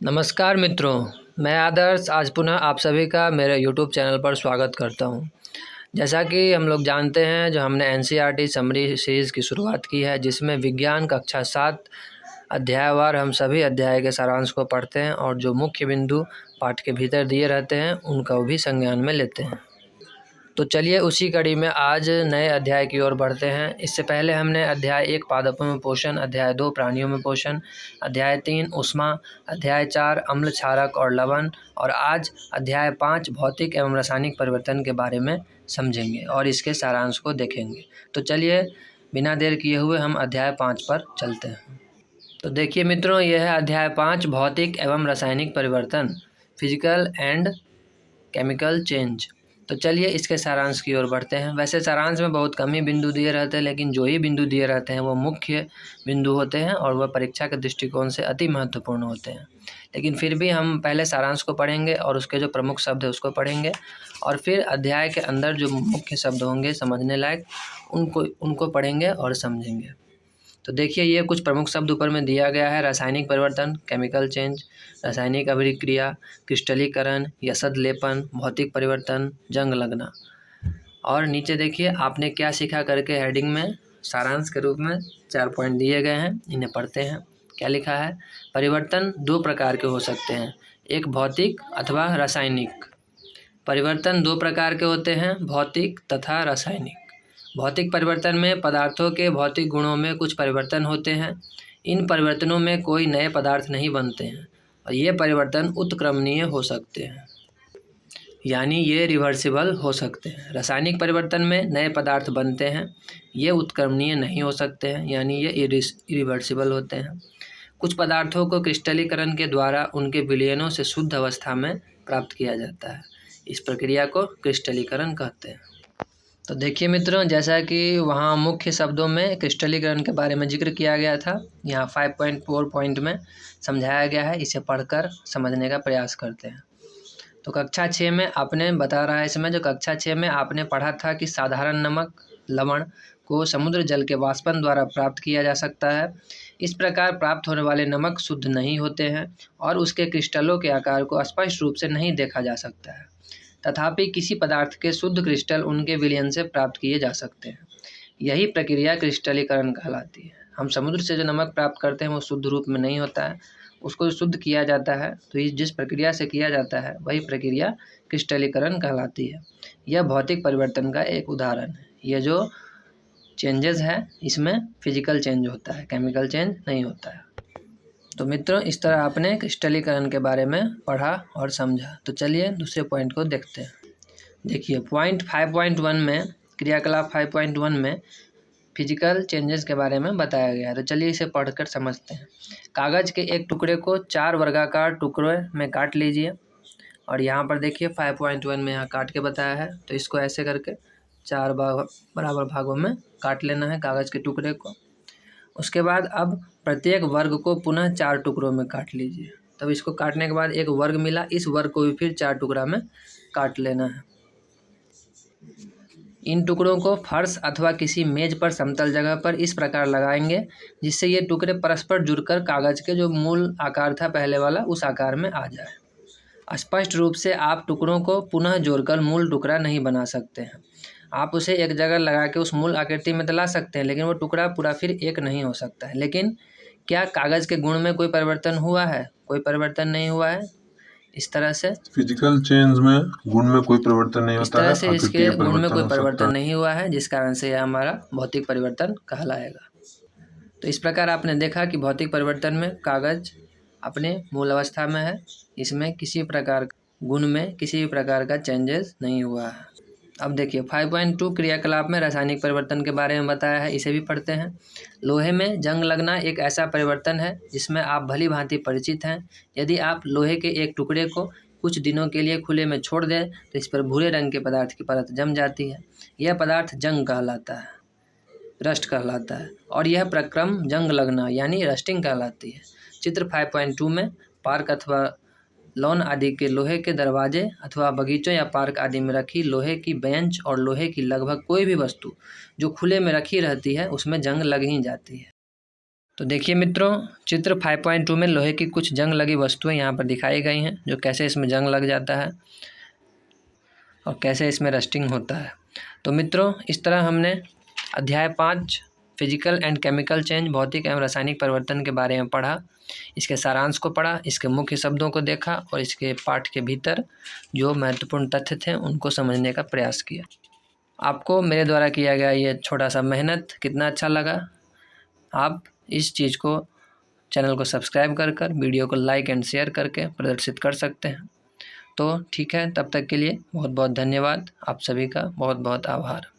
नमस्कार मित्रों, मैं आदर्श आज पुनः आप सभी का मेरे YouTube चैनल पर स्वागत करता हूं। जैसा कि हम लोग जानते हैं, जो हमने NCERT समरी सीरीज़ की शुरुआत की है, जिसमें विज्ञान कक्षा 7 अध्यायवार हम सभी अध्याय के सारांश को पढ़ते हैं और जो मुख्य बिंदु पाठ के भीतर दिए रहते हैं उनका भी संज्ञान में लेते हैं। तो चलिए उसी कड़ी में आज नए अध्याय की ओर बढ़ते हैं। इससे पहले हमने अध्याय 1 पादपों में पोषण, अध्याय 2 प्राणियों में पोषण, अध्याय 3 ऊष्मा, अध्याय 4 अम्ल, क्षारक और लवण और आज अध्याय 5 भौतिक एवं रासायनिक परिवर्तन के बारे में समझेंगे और इसके सारांश को देखेंगे। तो चलिए बिना देर किए हुए हम अध्याय 5 पर चलते हैं। तो देखिए मित्रों, यह है अध्याय 5 भौतिक एवं रासायनिक परिवर्तन, फिजिकल एंड केमिकल चेंज। तो चलिए इसके सारांश की ओर बढ़ते हैं। वैसे सारांश में बहुत कम ही बिंदु दिए रहते हैं, लेकिन जो ही बिंदु दिए रहते हैं वो मुख्य बिंदु होते हैं और वह परीक्षा के दृष्टिकोण से अति महत्वपूर्ण होते हैं। लेकिन फिर भी हम पहले सारांश को पढ़ेंगे और उसके जो प्रमुख शब्द है उसको पढ़ेंगे और फिर अध्याय के अंदर जो मुख्य शब्द होंगे समझने लायक उनको पढ़ेंगे और समझेंगे। तो देखिए ये कुछ प्रमुख शब्द ऊपर में दिया गया है। रासायनिक परिवर्तन, केमिकल चेंज, रासायनिक अभिक्रिया, क्रिस्टलीकरण, यसद लेपन, भौतिक परिवर्तन, जंग लगना। और नीचे देखिए आपने क्या सीखा करके हेडिंग में सारांश के रूप में 4 पॉइंट दिए गए हैं, इन्हें पढ़ते हैं। क्या लिखा है? परिवर्तन 2 प्रकार के हो सकते हैं, एक भौतिक अथवा रासायनिक। परिवर्तन 2 प्रकार के होते हैं, भौतिक तथा रासायनिक। भौतिक परिवर्तन में पदार्थों के भौतिक गुणों में कुछ परिवर्तन होते हैं। इन परिवर्तनों में कोई नए पदार्थ नहीं बनते हैं और ये परिवर्तन उत्क्रमणीय हो सकते हैं, यानी ये रिवर्सिबल हो सकते हैं। रासायनिक परिवर्तन में नए पदार्थ बनते हैं, ये उत्क्रमणीय नहीं हो सकते हैं, यानी ये इरिवर्सिबल होते हैं। कुछ पदार्थों को क्रिस्टलीकरण के द्वारा उनके विलयनों से शुद्ध अवस्था में प्राप्त किया जाता है। इस प्रक्रिया को क्रिस्टलीकरण कहते हैं। तो देखिए मित्रों, जैसा कि वहाँ मुख्य शब्दों में क्रिस्टलीकरण के बारे में जिक्र किया गया था, यहाँ 5.4 पॉइंट में समझाया गया है। इसे पढ़कर समझने का प्रयास करते हैं। तो कक्षा 6 में आपने बता रहा है इसमें, जो कक्षा 6 में आपने पढ़ा था कि साधारण नमक, लवण को समुद्र जल के वाष्पन द्वारा प्राप्त किया जा सकता है। इस प्रकार प्राप्त होने वाले नमक शुद्ध नहीं होते हैं और उसके क्रिस्टलों के आकार को स्पष्ट रूप से नहीं देखा जा सकता है। तथापि किसी पदार्थ के शुद्ध क्रिस्टल उनके विलयन से प्राप्त किए जा सकते हैं। यही प्रक्रिया क्रिस्टलीकरण कहलाती है। हम समुद्र से जो नमक प्राप्त करते हैं वो शुद्ध रूप में नहीं होता है, उसको शुद्ध किया जाता है। तो ये जिस प्रक्रिया से किया जाता है वही प्रक्रिया क्रिस्टलीकरण कहलाती है। यह भौतिक परिवर्तन का एक उदाहरण है। यह जो चेंजेस है इसमें फिजिकल चेंज होता है, केमिकल चेंज नहीं होता है। तो मित्रों, इस तरह आपने क्रिस्टलीकरण के बारे में पढ़ा और समझा। तो चलिए दूसरे पॉइंट को देखते हैं। देखिए पॉइंट 5.1 में, क्रियाकलाप 5.1 में फिजिकल चेंजेस के बारे में बताया गया है। तो चलिए इसे पढ़कर समझते हैं। कागज़ के एक टुकड़े को 4 वर्गाकार टुकड़ों में काट लीजिए और यहाँ पर देखिए 5.1 में यहाँ काट के बताया है। तो इसको ऐसे करके 4 बराबर भागों में काट लेना है कागज़ के टुकड़े को। उसके बाद अब प्रत्येक वर्ग को पुनः 4 टुकड़ों में काट लीजिए। तब इसको काटने के बाद एक वर्ग मिला, इस वर्ग को भी फिर 4 टुकड़ा में काट लेना है। इन टुकड़ों को फर्श अथवा किसी मेज पर समतल जगह पर इस प्रकार लगाएंगे जिससे ये टुकड़े परस्पर जुड़कर कागज के जो मूल आकार था पहले वाला उस आकार में आ जाए। स्पष्ट रूप से आप टुकड़ों को पुनः जोड़कर मूल टुकड़ा नहीं बना सकते हैं। आप उसे एक जगह लगा के उस मूल आकृति में तो ला सकते हैं, लेकिन वो टुकड़ा पूरा फिर एक नहीं हो सकता है। लेकिन क्या कागज़ के गुण में कोई परिवर्तन हुआ है? कोई परिवर्तन नहीं हुआ है। इस तरह से फिजिकल चेंज में गुण में कोई परिवर्तन नहीं होता है, इस तरह से इसके गुण में कोई परिवर्तन नहीं हुआ है, जिस कारण से यह हमारा भौतिक परिवर्तन कहलाएगा। तो इस प्रकार आपने देखा कि भौतिक परिवर्तन में कागज़ अपने मूल अवस्था में है, इसमें किसी प्रकार गुण में किसी भी प्रकार का चेंजेस नहीं हुआ है। अब देखिए 5.2 क्रियाकलाप में रासायनिक परिवर्तन के बारे में बताया है, इसे भी पढ़ते हैं। लोहे में जंग लगना एक ऐसा परिवर्तन है जिसमें आप भली भांति परिचित हैं। यदि आप लोहे के एक टुकड़े को कुछ दिनों के लिए खुले में छोड़ दें तो इस पर भूरे रंग के पदार्थ की परत जम जाती है। यह पदार्थ जंग कहलाता है, रस्ट कहलाता है और यह प्रक्रम जंग लगना यानी रस्टिंग कहलाती है। चित्र 5.2 में पार्क अथवा लॉन आदि के लोहे के दरवाजे अथवा बगीचों या पार्क आदि में रखी लोहे की बेंच और लोहे की लगभग कोई भी वस्तु जो खुले में रखी रहती है उसमें जंग लग ही जाती है। तो देखिए मित्रों, चित्र 5.2 में लोहे की कुछ जंग लगी वस्तुएं यहाँ पर दिखाई गई हैं, जो कैसे इसमें जंग लग जाता है और कैसे इसमें रस्टिंग होता है। तो मित्रों, इस तरह हमने अध्याय 5 फिजिकल एंड केमिकल चेंज, भौतिक एवं रासायनिक परिवर्तन के बारे में पढ़ा, इसके सारांश को पढ़ा, इसके मुख्य शब्दों को देखा और इसके पाठ के भीतर जो महत्वपूर्ण तथ्य थे उनको समझने का प्रयास किया। आपको मेरे द्वारा किया गया ये छोटा सा मेहनत कितना अच्छा लगा? आप इस चीज़ को, चैनल को सब्सक्राइब कर वीडियो को लाइक एंड शेयर करके प्रदर्शित कर सकते हैं। तो ठीक है, तब तक के लिए बहुत बहुत धन्यवाद। आप सभी का बहुत बहुत आभार।